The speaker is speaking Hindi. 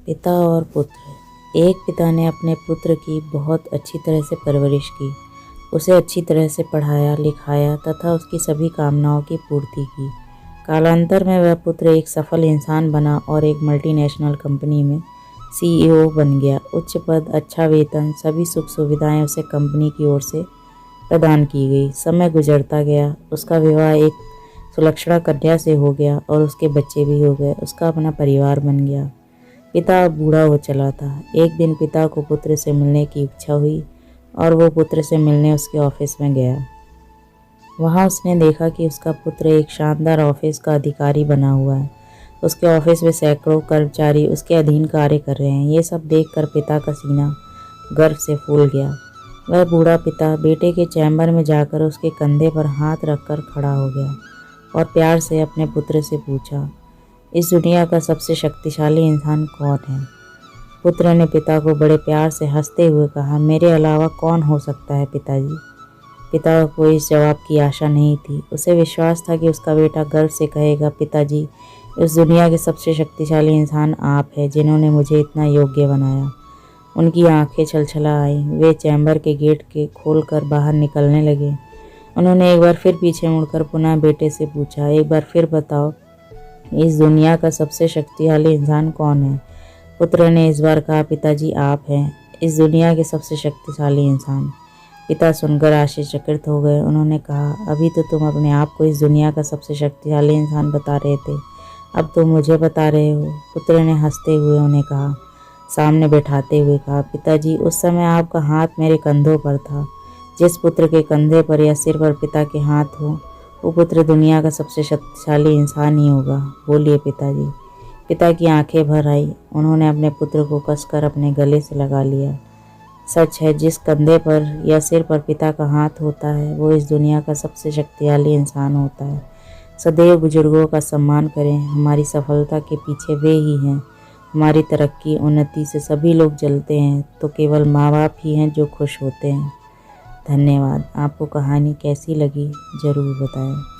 पिता और पुत्र। एक पिता ने अपने पुत्र की बहुत अच्छी तरह से परवरिश की, उसे अच्छी तरह से पढ़ाया लिखाया तथा उसकी सभी कामनाओं की पूर्ति की। कालांतर में वह पुत्र एक सफल इंसान बना और एक मल्टीनेशनल कंपनी में सीईओ बन गया। उच्च पद, अच्छा वेतन, सभी सुख सुविधाएं उसे कंपनी की ओर से प्रदान की गई। समय गुजरता गया, उसका विवाह एक सुलक्षणा कन्या से हो गया और उसके बच्चे भी हो गए। उसका अपना परिवार बन गया। पिता अब बूढ़ा हो चला था। एक दिन पिता को पुत्र से मिलने की इच्छा हुई और वो पुत्र से मिलने उसके ऑफिस में गया। वहाँ उसने देखा कि उसका पुत्र एक शानदार ऑफिस का अधिकारी बना हुआ है। उसके ऑफिस में सैकड़ों कर्मचारी उसके अधीन कार्य कर रहे हैं। ये सब देखकर पिता का सीना गर्व से फूल गया। वह बूढ़ा पिता बेटे के चैम्बर में जाकर उसके कंधे पर हाथ रखकर खड़ा हो गया और प्यार से अपने पुत्र से पूछा, इस दुनिया का सबसे शक्तिशाली इंसान कौन है? पुत्र ने पिता को बड़े प्यार से हंसते हुए कहा, मेरे अलावा कौन हो सकता है पिताजी। पिता को इस जवाब की आशा नहीं थी। उसे विश्वास था कि उसका बेटा गर्व से कहेगा, पिताजी, इस दुनिया के सबसे शक्तिशाली इंसान आप हैं जिन्होंने मुझे इतना योग्य बनाया। उनकी आंखें छलछला आईं। वे चैम्बर के गेट के खोलकर बाहर निकलने लगे। उन्होंने एक बार फिर पीछे मुड़कर पुनः बेटे से पूछा, एक बार फिर बताओ, इस दुनिया का सबसे शक्तिशाली इंसान कौन है? पुत्र ने इस बार कहा, पिताजी, आप हैं इस दुनिया के सबसे शक्तिशाली इंसान। पिता सुनकर आश्चर्यचकित हो गए। उन्होंने कहा, अभी तो तुम अपने आप को इस दुनिया का सबसे शक्तिशाली इंसान बता रहे थे, अब तुम मुझे बता रहे हो। पुत्र ने हंसते हुए उन्हें कहा, सामने बैठाते हुए कहा, पिताजी, उस समय आपका हाथ मेरे कंधों पर था। जिस पुत्र के कंधे पर या सिर पर पिता के हाथ हो, वो पुत्र दुनिया का सबसे शक्तिशाली इंसान ही होगा। बोलिए पिताजी। पिता की आंखें भर आई। उन्होंने अपने पुत्र को कसकर अपने गले से लगा लिया। सच है, जिस कंधे पर या सिर पर पिता का हाथ होता है, वो इस दुनिया का सबसे शक्तिशाली इंसान होता है। सदैव बुजुर्गों का सम्मान करें। हमारी सफलता के पीछे वे ही हैं। हमारी तरक्की उन्नति से सभी लोग जलते हैं तो केवल माँ बाप ही हैं जो खुश होते हैं। धन्यवाद। आपको कहानी कैसी लगी ज़रूर बताएं।